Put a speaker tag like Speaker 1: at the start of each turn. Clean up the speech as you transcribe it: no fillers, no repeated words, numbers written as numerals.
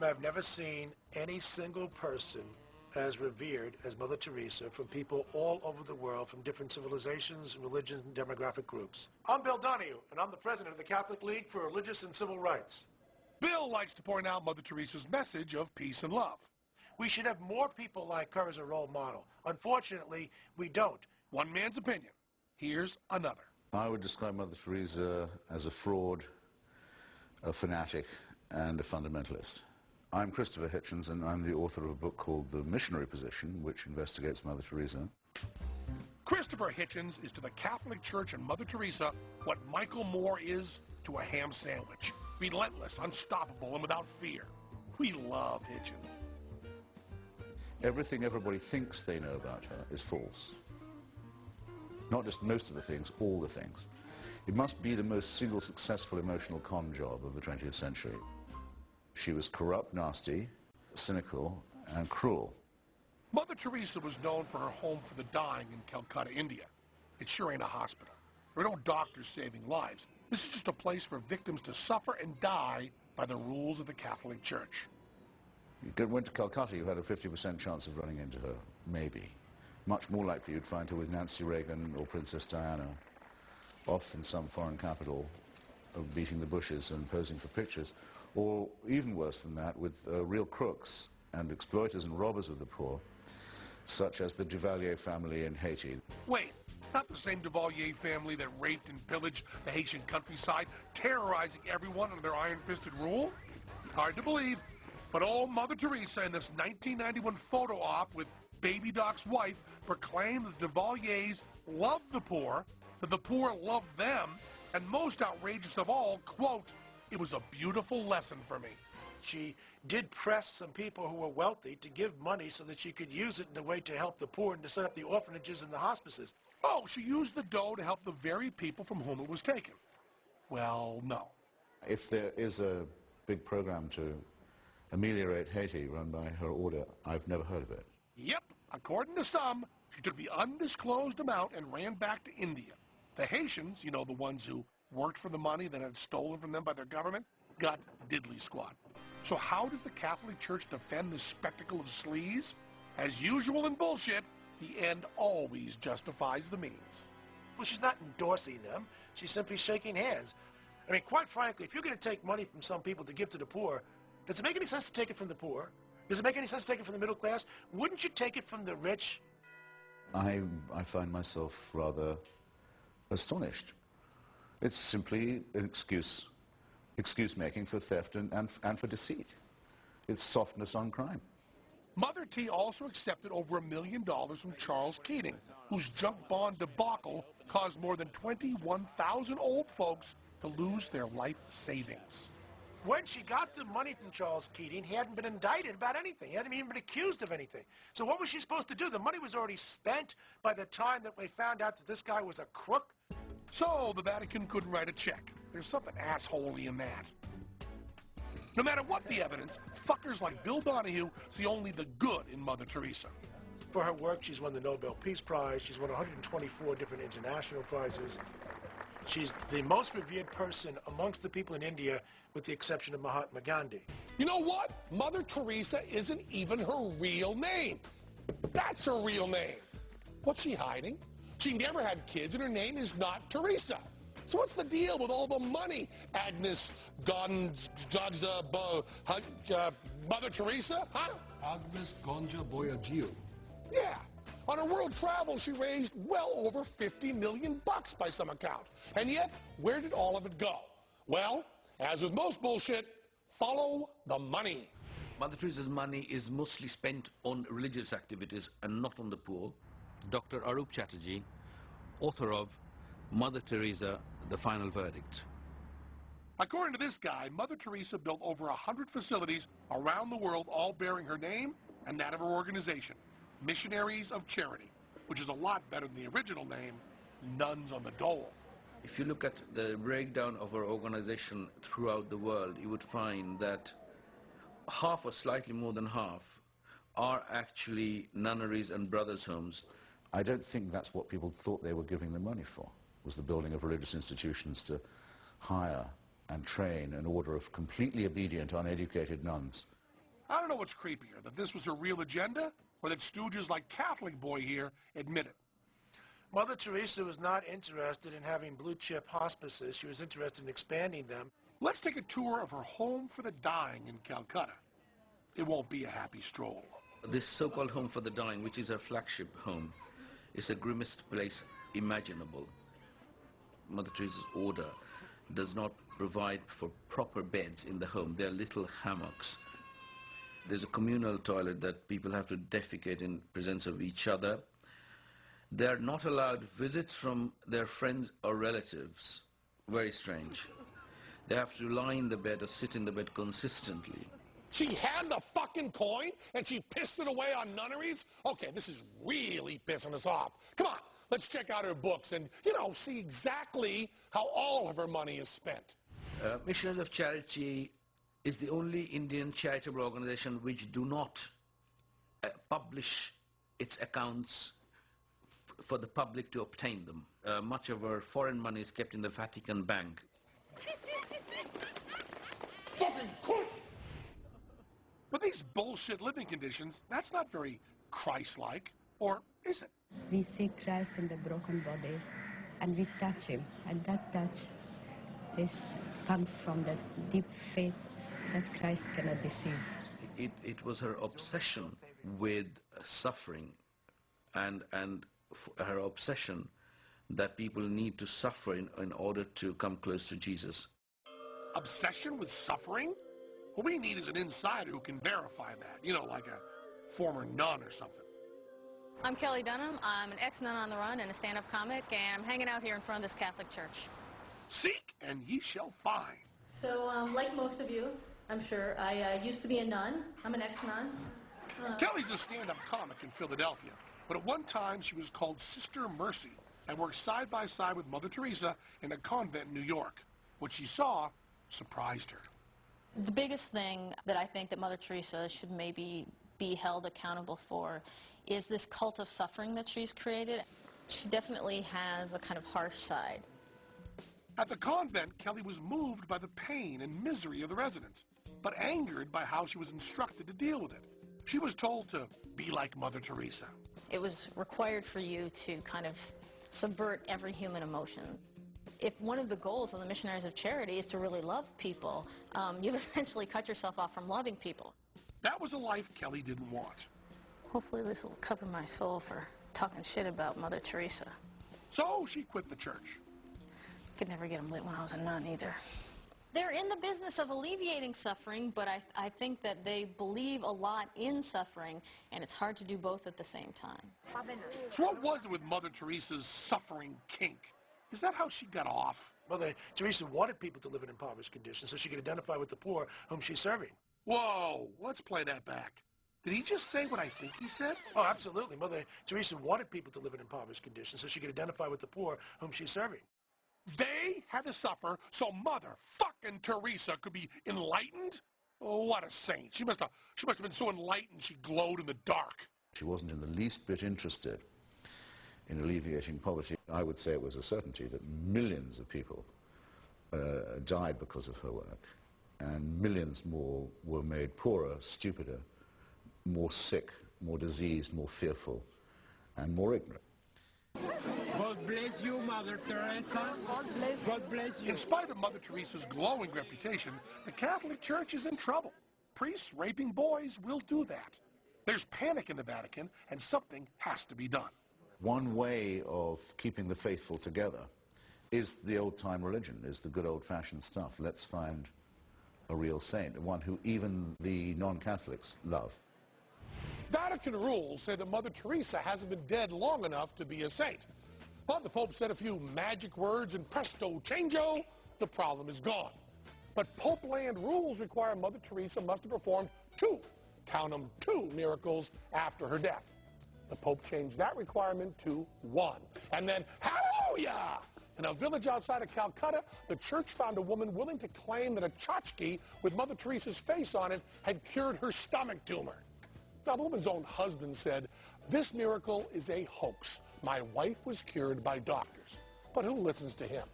Speaker 1: I've never seen any single person as revered as Mother Teresa from people all over the world, from different civilizations, religions, and demographic groups. I'm Bill Donahue, and I'm the president of the Catholic League for Religious and Civil Rights.
Speaker 2: Bill likes to point out Mother Teresa's message of peace and love.
Speaker 1: We should have more people like her as a role model. Unfortunately, we don't.
Speaker 2: One man's opinion. Here's another.
Speaker 3: I would describe Mother Teresa as a fraud, a fanatic, and a fundamentalist. I'm Christopher Hitchens, and I'm the author of a book called The Missionary Position, which investigates Mother Teresa.
Speaker 2: Christopher Hitchens is to the Catholic Church and Mother Teresa what Michael Moore is to a ham sandwich. Relentless, unstoppable, and without fear. We love Hitchens.
Speaker 3: Everything everybody thinks they know about her is false. Not just most of the things, all the things. It must be the most single successful emotional con job of the 20th century. She was corrupt, nasty, cynical, and cruel.
Speaker 2: Mother Teresa was known for her home for the dying in Calcutta, India. It sure ain't a hospital. There are no doctors saving lives. This is just a place for victims to suffer and die by the rules of the Catholic Church.
Speaker 3: You went to Calcutta, you had a 50% chance of running into her, maybe. Much more likely you'd find her with Nancy Reagan or Princess Diana, off in some foreign capital, beating the bushes and posing for pictures. Or even worse than that, with real crooks and exploiters and robbers of the poor, such as the Duvalier family in Haiti.
Speaker 2: Wait, not the same Duvalier family that raped and pillaged the Haitian countryside, terrorizing everyone under their iron-fisted rule? Hard to believe. But old Mother Teresa in this 1991 photo op with Baby Doc's wife proclaimed that the Duvaliers loved the poor, that the poor loved them, and most outrageous of all, quote, "It was a beautiful lesson for me."
Speaker 1: She did press some people who were wealthy to give money so that she could use it in a way to help the poor and to set up the orphanages and the hospices.
Speaker 2: Oh, she used the dough to help the very people from whom it was taken. Well, no.
Speaker 3: If there is a big program to ameliorate Haiti run by her order, I've never heard of it.
Speaker 2: Yep, according to some, she took the undisclosed amount and ran back to India. The Haitians, you know, the ones who worked for the money that had stolen from them by their government, got diddly squat. So how does the Catholic Church defend this spectacle of sleaze? As usual in bullshit, the end always justifies the means.
Speaker 1: Well, she's not endorsing them. She's simply shaking hands. I mean, quite frankly, if you're going to take money from some people to give to the poor, does it make any sense to take it from the poor? Does it make any sense to take it from the middle class? Wouldn't you take it from the rich?
Speaker 3: I find myself rather astonished. It's simply an excuse-making for theft and for deceit. It's softness on crime.
Speaker 2: Mother T also accepted over $1 million from Charles Keating, whose junk bond debacle caused more than 21,000 old folks to lose their life savings.
Speaker 1: When she got the money from Charles Keating, he hadn't been indicted about anything. He hadn't even been accused of anything. So what was she supposed to do? The money was already spent by the time that we found out that this guy was a crook.
Speaker 2: So the Vatican couldn't write a check. There's something assholey in that. No matter what the evidence, fuckers like Bill Donahue see only the good in Mother Teresa.
Speaker 1: For her work, she's won the Nobel Peace Prize. She's won 124 different international prizes. She's the most revered person amongst the people in India, with the exception of Mahatma Gandhi.
Speaker 2: You know what? Mother Teresa isn't even her real name. That's her real name. What's she hiding? She never had kids, and her name is not Teresa. So what's the deal with all the money, Agnes Gonza, Mother Teresa, huh?
Speaker 4: Agnes Gonja Boyajiu.
Speaker 2: Yeah. On her world travel, she raised well over $50 million by some account. And yet, where did all of it go? Well, as with most bullshit, follow the money.
Speaker 5: Mother Teresa's money is mostly spent on religious activities and not on the poor. Dr. Arup Chatterjee, author of Mother Teresa, The Final Verdict.
Speaker 2: According to this guy, Mother Teresa built over 100 facilities around the world, all bearing her name and that of her organization, Missionaries of Charity, which is a lot better than the original name, Nuns on the Dole.
Speaker 5: If you look at the breakdown of our organization throughout the world, you would find that half or slightly more than half are actually nunneries and brothers' homes.
Speaker 3: I don't think that's what people thought they were giving the money for, was the building of religious institutions to hire and train an order of completely obedient, uneducated nuns.
Speaker 2: I don't know what's creepier, that this was her real agenda, or that stooges like Catholic boy here admit it.
Speaker 1: Mother Teresa was not interested in having blue-chip hospices. She was interested in expanding them.
Speaker 2: Let's take a tour of her home for the dying in Calcutta. It won't be a happy stroll.
Speaker 5: This so-called home for the dying, which is her flagship home, is the grimmest place imaginable. Mother Teresa's order does not provide for proper beds in the home. They are little hammocks. There's a communal toilet that people have to defecate in presence of each other. They are not allowed visits from their friends or relatives. Very strange. They have to lie in the bed or sit in the bed consistently.
Speaker 2: She had the fucking coin and she pissed it away on nunneries? Okay, this is really pissing us off. Come on, let's check out her books and, see exactly how all of her money is spent.
Speaker 5: Missionaries of Charity is the only Indian charitable organization which do not publish its accounts for the public to obtain them. Much of our foreign money is kept in the Vatican Bank.
Speaker 2: Fucking cunt! But these bullshit living conditions, that's not very Christ-like, or is it?
Speaker 6: We see Christ in the broken body, and we touch him, and that touch comes from the deep faith that Christ cannot deceive.
Speaker 5: It was her obsession with suffering and her obsession that people need to suffer in order to come close to Jesus.
Speaker 2: Obsession with suffering? What we need is an insider who can verify that, like a former nun or something.
Speaker 7: I'm Kelly Dunham. I'm an ex-nun on the run and a stand-up comic, and I'm hanging out here in front of this Catholic church.
Speaker 2: Seek, and ye shall find.
Speaker 7: So, like most of you, I'm sure, I used to be a nun. I'm an ex-nun.
Speaker 2: Kelly's a stand-up comic in Philadelphia, but at one time she was called Sister Mercy and worked side by side with Mother Teresa in a convent in New York. What she saw surprised her.
Speaker 7: The biggest thing that I think that Mother Teresa should maybe be held accountable for is this cult of suffering that she's created. She definitely has a kind of harsh side.
Speaker 2: At the convent, Kelly was moved by the pain and misery of the residents, but angered by how she was instructed to deal with it. She was told to be like Mother Teresa.
Speaker 7: It was required for you to kind of subvert every human emotion. If one of the goals of the Missionaries of Charity is to really love people, you've essentially cut yourself off from loving people.
Speaker 2: That was a life Kelly didn't want.
Speaker 7: Hopefully this will cover my soul for talking shit about Mother Teresa.
Speaker 2: So she quit the church.
Speaker 7: Could never get them lit when I was a nun either. They're in the business of alleviating suffering, but I think that they believe a lot in suffering, and it's hard to do both at the same time.
Speaker 2: So what was it with Mother Teresa's suffering kink? Is that how she got off?
Speaker 1: Mother Teresa wanted people to live in impoverished conditions so she could identify with the poor whom she's serving.
Speaker 2: Whoa, let's play that back. Did he just say what I think he said?
Speaker 1: Oh, absolutely. Mother Teresa wanted people to live in impoverished conditions so she could identify with the poor whom she's serving.
Speaker 2: They had to suffer so Mother fucking Teresa could be enlightened? Oh, what a saint. She must have been so enlightened she glowed in the dark.
Speaker 3: She wasn't in the least bit interested in alleviating poverty. I would say it was a certainty that millions of people died because of her work, and millions more were made poorer, stupider, more sick, more diseased, more fearful, and more ignorant.
Speaker 8: God bless you, Mother Teresa. God bless you.
Speaker 2: In spite of Mother Teresa's glowing reputation, the Catholic Church is in trouble. Priests raping boys will do that. There's panic in the Vatican, and something has to be done.
Speaker 3: One way of keeping the faithful together is the old-time religion, is the good old-fashioned stuff. Let's find a real saint, one who even the non-Catholics love.
Speaker 2: Vatican rules say that Mother Teresa hasn't been dead long enough to be a saint. But the Pope said a few magic words and presto changeo, the problem is gone. But Pope land rules require Mother Teresa must have performed two miracles after her death. The Pope changed that requirement to one. And then, hallelujah! In a village outside of Calcutta, the church found a woman willing to claim that a tchotchke with Mother Teresa's face on it had cured her stomach tumor. Now, the woman's own husband said, "This miracle is a hoax. My wife was cured by doctors." But who listens to him?